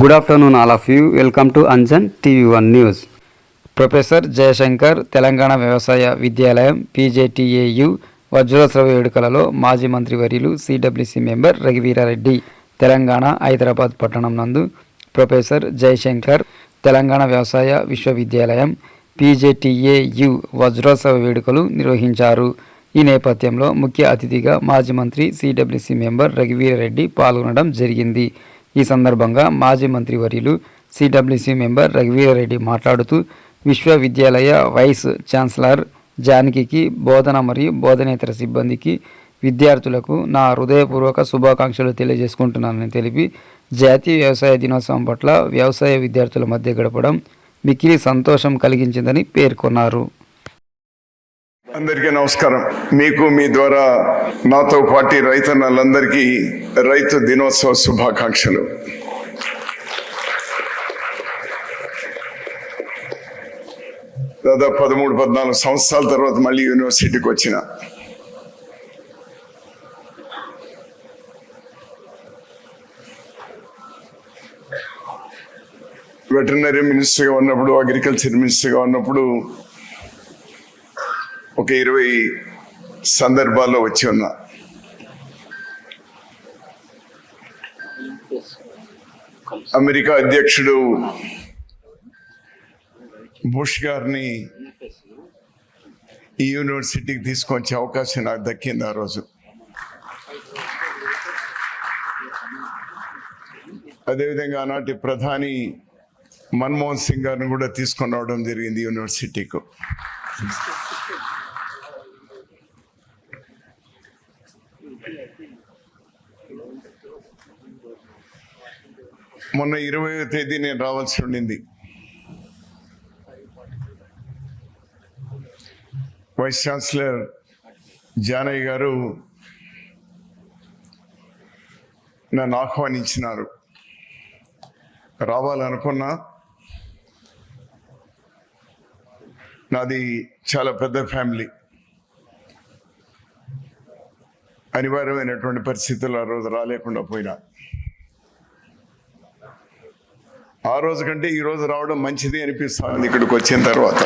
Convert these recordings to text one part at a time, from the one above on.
Good afternoon, all of you. Welcome to Anjan TV1 News. Professor Jayashankar Telangana వ్యవసాయ విద్యాలయం PJTAU వజ్రోత్సవ వేడుకలలో మాజీ మంత్రివర్యులు CWC మెంబర్ రఘువీరారెడ్డి తెలంగాణ హైదరాబాద్ పట్టణం నందు ప్రొఫెసర్ జయశంకర్ తెలంగాణ వ్యవసాయ విశ్వవిద్యాలయం PJTAU వజ్రోత్సవ వేడుకలు నిర్వహించారు. ఈ నేపథ్యంలో ముఖ్య అతిథిగా మాజీ మంత్రి CWC మెంబర్ రఘువీరారెడ్డి పాల్గొనడం జరిగింది. ఈ సందర్భంగా మాజీ మంత్రివర్యులు CWC మెంబర్ రఘువీరారెడ్డి మాట్లాడుతూ విశ్వవిద్యాలయ వైస్ ఛాన్సలర్ జానకికి బోధన మరియు బోధనేతర సిబ్బందికి విద్యార్థులకు నా హృదయపూర్వక శుభాకాంక్షలు తెలియజేసుకుంటున్నానని తెలిపి జాతీయ వ్యవసాయ దినోత్సవం పట్ల వ్యవసాయ విద్యార్థుల మధ్య గడపడం మిక్కిలి సంతోషం కలిగించిందని పేర్కొన్నారు. అందరికీ నమస్కారం. మీకు మీ ద్వారా నాతో పాటు రైతన్నలందరికీ రైతు దినోత్సవ శుభాకాంక్షలు. దాదాపు 13-14 సంవత్సరాల తర్వాత మళ్ళీ యూనివర్సిటీకి వచ్చిన వెటర్నరీ మినిస్టర్గా ఉన్నప్పుడు, అగ్రికల్చర్ మినిస్టర్గా ఉన్నప్పుడు ఒక 20 సందర్భాల్లో వచ్చి ఉన్నా. అమెరికా అధ్యక్షుడు బుష్ గారిని ఈ యూనివర్సిటీకి తీసుకొచ్చే అవకాశం నాకు దక్కింది. ఆ రోజు అదేవిధంగా ఆనాటి ప్రధాని మన్మోహన్ సింగ్ గారిని కూడా తీసుకొని రావడం జరిగింది యూనివర్సిటీకు. మొన్న 20వ తేదీ నేను రావాల్సి ఉండింది. వైస్ ఛాన్సలర్ జానయ్య గారు నన్ను ఆహ్వానించినారు. రావాలనుకున్నా, నాది చాలా పెద్ద ఫ్యామిలీ. అనివార్యమైనటువంటి పరిస్థితుల్లో ఆ రోజు రాలేకుండా పోయినా. ఆ రోజు కంటే ఈ రోజు రావడం మంచిది అనిపిస్తుంది ఇక్కడికి వచ్చిన తర్వాత.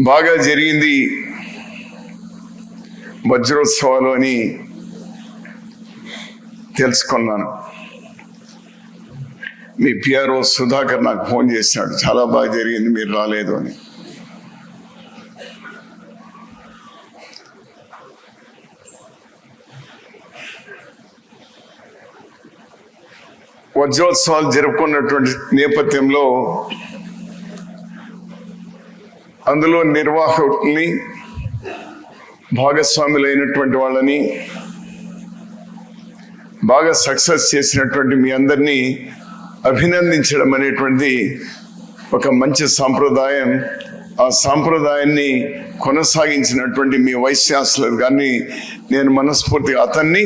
బాగా జరిగింది వజ్రోత్సవాలు అని తెలుసుకున్నాను. మీ PRO సుధాకర్ నాకు ఫోన్ చేసినాడు, చాలా బాగా జరిగింది, మీరు రాలేదు అని. వజ్రోత్సవాలు జరుపుకున్నటువంటి నేపథ్యంలో అందులో నిర్వాహకుల్ని, భాగస్వాములైనటువంటి వాళ్ళని, బాగా సక్సెస్ చేసినటువంటి మీ అందరినీ అభినందించడం అనేటువంటిది ఒక మంచి సాంప్రదాయం. ఆ సాంప్రదాయాన్ని కొనసాగించినటువంటి మీ వైస్ ఛాన్సలర్ గారిని నేను మనస్ఫూర్తిగా, అతన్ని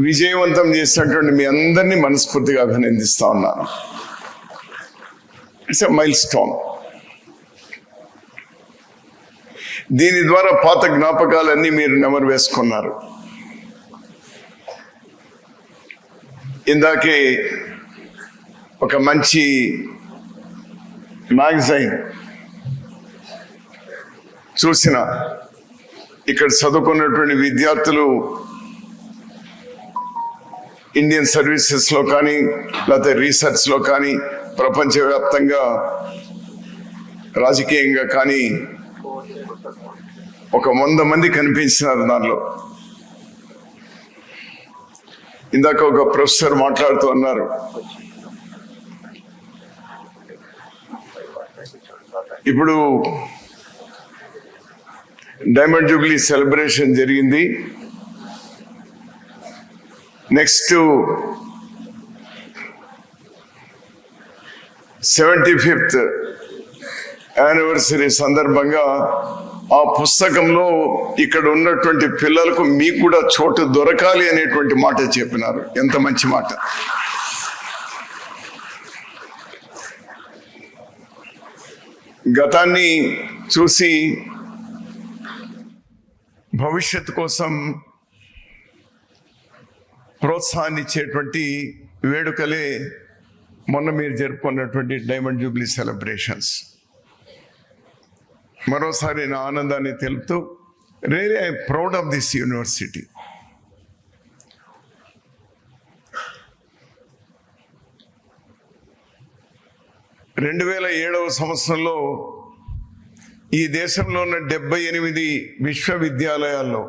విజయవంతం చేసినటువంటి మీ అందరినీ మనస్ఫూర్తిగా అభినందిస్తా ఉన్నాను. It's a mile stone. దీని ద్వారా పాత జ్ఞాపకాలన్నీ మీరు నెమరు వేసుకున్నారు. ఇందాకే ఒక మంచి మ్యాగజైన్ చూసిన, ఇక్కడ చదువుకున్నటువంటి విద్యార్థులు ఇండియన్ సర్వీసెస్లో కానీ లేకపోతే రీసెర్చ్లో కానీ ప్రపంచవ్యాప్తంగా రాజకీయంగా కానీ ఒక 100 మంది కనిపించినారు దానిలో. ఇందాక ఒక ప్రొఫెసర్ మాట్లాడుతూ అన్నారు, ఇప్పుడు డైమండ్ జూబ్లీ సెలబ్రేషన్ జరిగింది, నెక్స్ట్ 75th యానివర్సరీ సందర్భంగా ఆ పుస్తకంలో ఇక్కడ ఉన్నటువంటి పిల్లలకు మీకు కూడా చోటు దొరకాలి అనేటువంటి మాట చెప్పినారు. ఎంత మంచి మాట. గతాన్ని చూసి భవిష్యత్తు కోసం ప్రోత్సాహాన్ని ఇచ్చేటువంటి వేడుకలే మొన్న మీరు జరుపుకున్నటువంటి డైమండ్ జూబ్లీ సెలబ్రేషన్స్. మరోసారి నా ఆనందాన్ని తెలుపుతూ really I proud of this university. రెండు 2007 సంవత్సరంలో ఈ దేశంలో ఉన్న 78 విశ్వవిద్యాలయాల్లో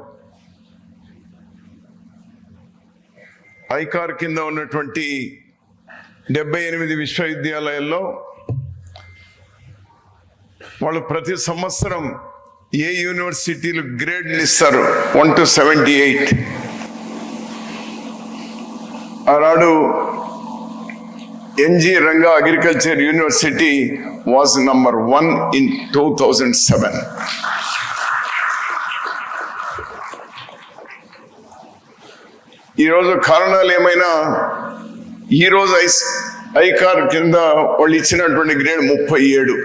ఐకార్ కింద ఉన్నటువంటి 78 విశ్వవిద్యాలయాల్లో వాళ్ళు ప్రతి సంవత్సరం ఏ యూనివర్సిటీలు గ్రేడ్లు ఇస్తారు 1 to 78. ఆనాడు NG Ranga Agriculture University was number 1 in 2007. ఈరోజు కారణాలు ఏమైనా ఈరోజు ఐకార్ కింద వాళ్ళు ఇచ్చినటువంటి గ్రేడ్ 37.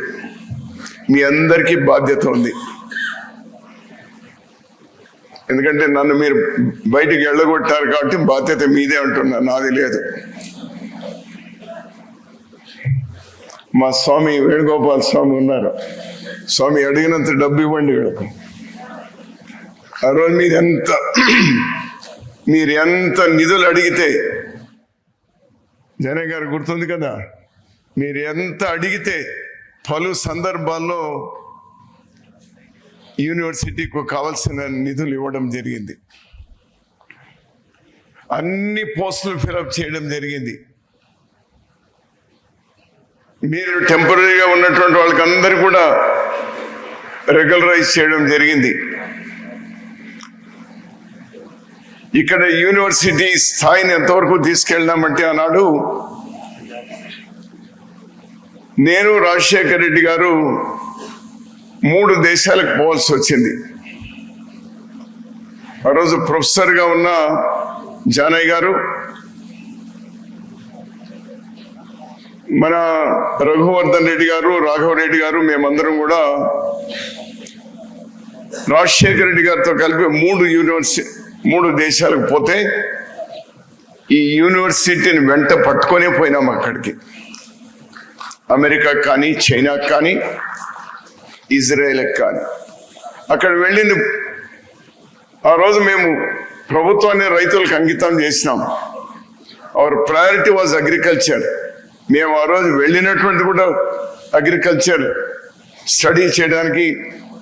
మీ అందరికీ బాధ్యత ఉంది. ఎందుకంటే నన్ను మీరు బయటికి వెళ్ళగొట్టారు కాబట్టి బాధ్యత మీదే అంటున్నా, నాది లేదు. మా స్వామి వేణుగోపాల్ స్వామి ఉన్నారు. స్వామి అడిగినంత డబ్బు ఇవ్వండి వీళ్ళకు. ఆ రోజు మీరు ఎంత నిధులు అడిగితే, జనయ్య గారు గుర్తుంది కదా, మీరు ఎంత అడిగితే పలు సందర్భాల్లో యూనివర్సిటీకి కావాల్సిన నిధులు ఇవ్వడం జరిగింది. అన్ని పోస్టులు ఫిలప్ చేయడం జరిగింది. మీరు టెంపరీగా ఉన్నటువంటి వాళ్ళకి అందరు కూడా రెగ్యులరైజ్ చేయడం జరిగింది. ఇక్కడ యూనివర్సిటీ స్థాయిని ఎంతవరకు తీసుకెళ్ళామంటే ఆనాడు నేను రాజశేఖర్ రెడ్డి గారు 3 దేశాలకు పోవాల్సి వచ్చింది. ఆ రోజు ప్రొఫెసర్గా ఉన్న జానయ్య గారు, మన రఘువర్ధన్ రెడ్డి గారు, రాఘవరెడ్డి గారు, మేమందరం కూడా రాజశేఖర రెడ్డి గారితో కలిపి 3 దేశాలకు పోతే ఈ యూనివర్సిటీని వెంట పట్టుకొనే పోయినాం అక్కడికి. అమెరికా కానీ, చైనా కానీ, ఇజ్రాయెల్కి కానీ. అక్కడ వెళ్ళింది ఆ రోజు మేము ప్రభుత్వాన్ని రైతులకు అంకితం చేసినాం. Our priority was agriculture. మేము ఆ రోజు వెళ్ళినటువంటి కూడా అగ్రికల్చర్ స్టడీ చేయడానికి